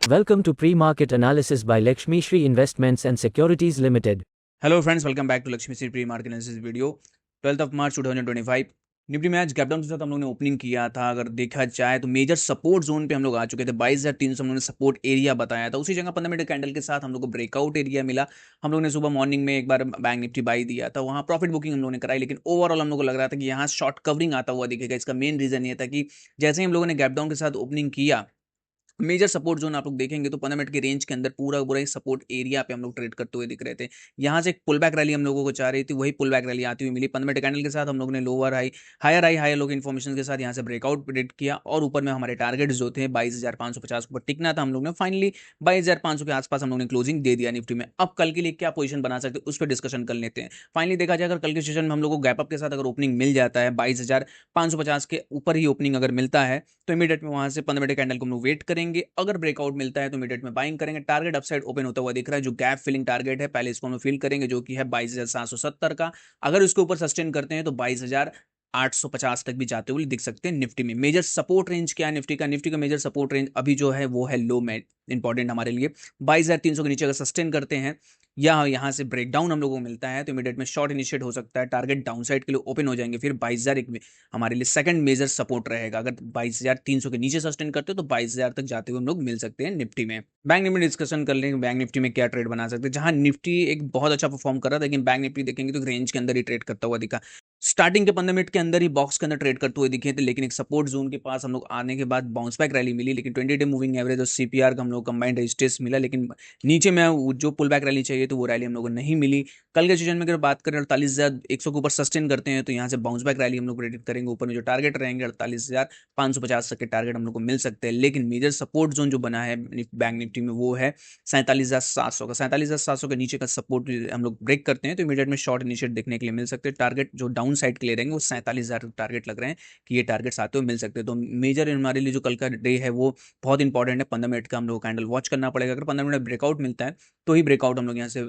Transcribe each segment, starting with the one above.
Welcome to Pre-Market Analysis by Lakshmi Shri Investments and Securities Limited. Hello friends, welcome back to Lakshmi Shri pre market analysis video. 12 मार्च 2025 Nifty में आज gap down के साथ हम लोगों ने ओपनिंग किया था। अगर देखा जाए तो मेजर सपोर्ट जोन पे हम लोग आ चुके थे। 22,300 हम लोगों ने सपोर्ट एरिया बताया था। उसी जगह 15 मिनट कैंडल के साथ हम लोग को ब्रेकआउट एरिया मिला। हम लोग ने सुबह मॉर्निंग में एक बार बैंक निफ्टी बाई दिया था, वहाँ प्रॉफिट बुकिंग हम लोगों ने कराई, लेकिन ओवरऑल हम लोग को लग रहा था कि यहाँ शॉर्ट कवरिंग आता हुआ दिखेगा। इसका मेन रीजन ये था कि जैसे ही हम लोगों ने गैप डाउन के साथ ओपनिंग किया, मेजर सपोर्ट जोन आप लोग देखेंगे तो 15 मिनट के रेंज के अंदर पूरा पूरा एक सपोर्ट एरिया पे हम लोग ट्रेड करते हुए दिख रहे थे। यहाँ से एक पुल बैक रैली हम लोगों को चाह रही थी, वही पुल बैक रैली आती हुई मिली। 15 मिनट कैंडल के साथ हम लोगों ने lower high higher low information के साथ यहाँ से ब्रेकआउट प्रेडिक्ट किया और ऊपर में हमारे टारगेट जो थे 22,550 के ऊपर टिकना था। हम लोग ने फाइनली 22,500 के आसपास हम लोग ने क्लोजिंग दे दिया निफ्टी में। अब कल के लिए क्या पोजीशन बना सकते हैं उस पर डिस्कशन कर लेते हैं। फाइनली देखा जाए, अगर कल के सेशन में हम लोग को गैप अप के साथ अगर ओपनिंग मिल जाता है 22,550 के ऊपर ही ओपनिंग अगर मिलता है तो इमीडिएट में वहां से 15 मिनट कैंडल को हम लोग वेट करेंगे। अगर ब्रेकआउट मिलता है तो इमीडिएट में बाइंग करेंगे। टारगेट अपसाइड ओपन होता हुआ दिख रहा है, जो गैप फिलिंग टारगेट है पहले इसको हम फिल करेंगे, जो कि है 22,770 का। अगर इसके ऊपर सस्टेन करते हैं तो 22,850 तक भी जाते हुए दिख सकते हैं निफ्टी में। मेजर सपोर्ट रेंज क्या है निफ्टी का मेजर सपोर्ट रेंज अभी जो है वो है लो में इंपॉर्टेंट हमारे लिए 22,300 के नीचे अगर सस्टेन करते हैं या यहाँ से ब्रेकडाउन हम लोगों को मिलता है तो इमीडिएट में शॉर्ट इनिशिएट हो सकता है। टारगेट डाउन साइड के लिए ओपन हो जाएंगे। फिर 22,001 में हमारे लिए सेकंड मेजर सपोर्ट रहेगा। अगर 22,300 के नीचे सस्टेन करते हो तो 22,000 तक जाते हुए हम लोग मिल सकते हैं निफ्टी में। बैंक निफ्टी डिस्कशन कर लेंगे, बैंक निफ्टी में क्या ट्रेड बना सकते हैं। जहां निफ्टी एक बहुत अच्छा परफॉर्म कर रहा था, लेकिन बैंक निफ्टी देखेंगे तो रेंज के अंदर ही ट्रेड करता हुआ दिखा। स्टार्टिंग के 15 मिनट के अंदर ही बॉक्स के अंदर ट्रेड करते हुए दिखे थे, लेकिन एक सपोर्ट जोन के पास हम लोग आने के बाद बाउंस बैक रैली मिली। लेकिन 20 डे मूविंग एवरेज और सीपीआर का हम लोग कंबाइंड रेजिस्टेंस मिला, लेकिन नीचे में जो पुल बैक रैली चाहिए तो वो रैली हम लोग को नहीं मिली। कल के सेशन में अगर बात करें 48,100 के ऊपर सस्टेन करते हैं तो यहाँ से बाउंस बैक रैली हम लोग प्रेडिक्ट करेंगे। ऊपर में जो टारगेट रहेंगे 48,550 तक के टारगेट हम लोग को मिल सकते हैं। लेकिन मेजर सपोर्ट जोन जो बना है बैंक निफ्टी में वो है 47,700 का। 47,700 के नीचे का सपोर्ट हम लोग ब्रेक करते हैं तो इमीडिएट में शॉर्ट इनिशिएट देखने के लिए मिल सकते हैं। टारगेट जो डाउन साइड के लिए रहेंगे वो 47,000 टारगेट लग रहे हैं कि ये टारगेट्स आते हुए मिल सकते हैं। तो मेजर हमारे लिए जो कल का डे है वो बहुत इंपॉर्टेंट है। 15 मिनट का हम लोग कैंडल वॉच करना पड़ेगा। अगर 15 मिनट ब्रेकआउट मिलता है तो ही ब्रेकआउट हम लोग यहाँ से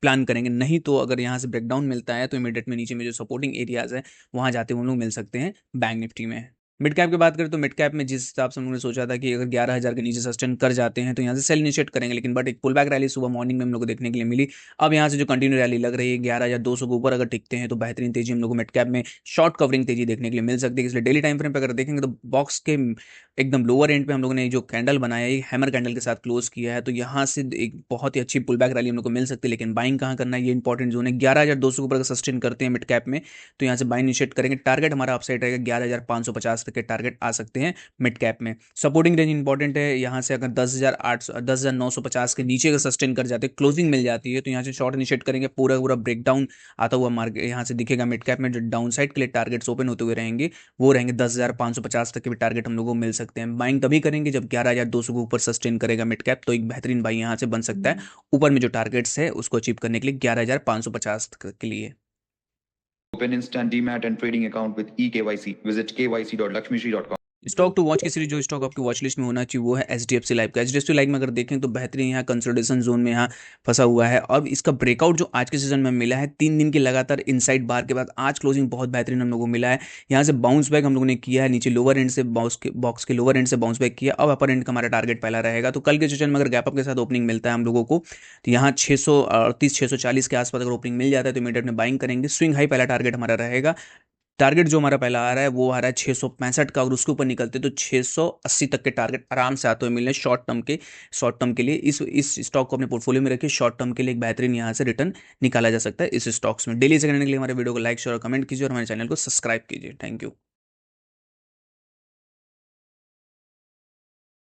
प्लान करेंगे, नहीं तो अगर यहाँ से ब्रेकडाउन मिलता है तो इमीडिएट में नीचे में जो सपोर्टिंग एरियाज है वहाँ जाते हुए हम लोग मिल सकते हैं बैंक निफ्टी में। मिड कैप की बात करें तो मिड कैप में जिस हिसाब से हम लोगों ने सोचा था कि अगर 11,000 के नीचे सस्टेन कर जाते हैं तो यहाँ से सेल इनिशिएट करेंगे, लेकिन बट एक पुल बैक रैली सुबह मॉर्निंग में हम लोग को देखने के लिए मिली। अब यहाँ से जो कंटिन्यू रैली लग रही है 11,200 के ऊपर अगर टिकते हैं तो बेहतरीन तेजी हम लोग को मिड कैप में शॉर्ट कवरिंग तेजी देखने के लिए मिल सकती है। इसलिए डेली टाइम फ्रेम पर अगर देखेंगे तो बॉक्स के एकदम लोअर एंड पे हम लोगों ने जो कैंडल बनाया है हैमर कैंडल के साथ क्लोज किया है, तो यहाँ से एक बहुत ही अच्छी पुल बैक रैली हम लोग को मिल सकती है। लेकिन बाइंग कहाँ करना है ये इंपॉर्टेंट जोन है। 11,200 के ऊपर अगर सस्टेन करते हैं मिड कैप में तो यहाँ से बाइंग इनिशिएट करेंगे। टारगेट हमारा अपसाइड रहेगा 11,550 तक के टारगेट आ सकते हैं मिड कैप में। सपोर्टिंग रेंज इंपॉर्टेंट है। यहाँ से अगर 10,950 के नीचे अगर सस्टेन कर जाते हैं, क्लोजिंग मिल जाती है तो यहाँ से शॉर्ट इनिशिएट करेंगे। पूरा पूरा ब्रेकडाउन आता हुआ मार्केट यहाँ से दिखेगा मिड कैप में। जो डाउन साइड के लिए टारगेट्स ओपन होते हुए रहेंगे वो रहेंगे 10,550 तक के भी टारगेट हम लोगों को मिल सकते हैं। बाइंग तभी करेंगे जब 11,200 के ऊपर सस्टेन करेगा मिड कैप, तो एक बेहतरीन बाई यहाँ से बन सकता है ऊपर में जो टारगेट्स है उसको अचीव करने के लिए 11,550 के लिए। Open instant demat and trading account with eKYC. Visit kyc.lakshmishri.com. Stock to watch की सीरीज जो स्टॉक आपकी वॉच लिस्ट में होना चाहिए वो है HDFC लाइफ का। HDFC लाइफ में अगर देखें तो बेहतरीन यहाँ कंसोलिडेशन जोन में यहाँ फंसा हुआ है। अब इसका ब्रेकआउट जो आज के सीजन में मिला है 3 दिन की लगातार इनसाइड बार के बाद आज क्लोजिंग बहुत बेहतरीन हम लोगों को मिला है। यहाँ से बाउंस बैक हम लोगों ने किया है, नीचे लोअर एंड से बॉक्स के लोअर एंड से बाउंस बैक किया। अब अपर एंड का हमारा टारगेट पहला रहेगा। तो कल के सेशन में अगर गैप अप के साथ ओपनिंग मिलता है हम लोगों को तो यहाँ 638-640 के आसपास अगर ओपनिंग मिल जाता है तो इमीडिएट में बाइंग करेंगे। स्विंग हाई पहला टारगेट हमारा रहेगा। टारगेट जो हमारा पहला आ रहा है वो आ रहा है 665 का। अगर उसके ऊपर निकलते तो 680 तक के टारगेट आराम से आते हुए मिलने शॉर्ट टर्म के लिए इस स्टॉक को अपने पोर्टफोलियो में रखिए। शॉर्ट टर्म के लिए एक बेहतरीन यहाँ से रिटर्न निकाला जा सकता है इस स्टॉक्स में। डेली से करने के लिए हमारे वीडियो को लाइक शेयर और कमेंट कीजिए और हमारे चैनल को सब्सक्राइब कीजिए। Thank you.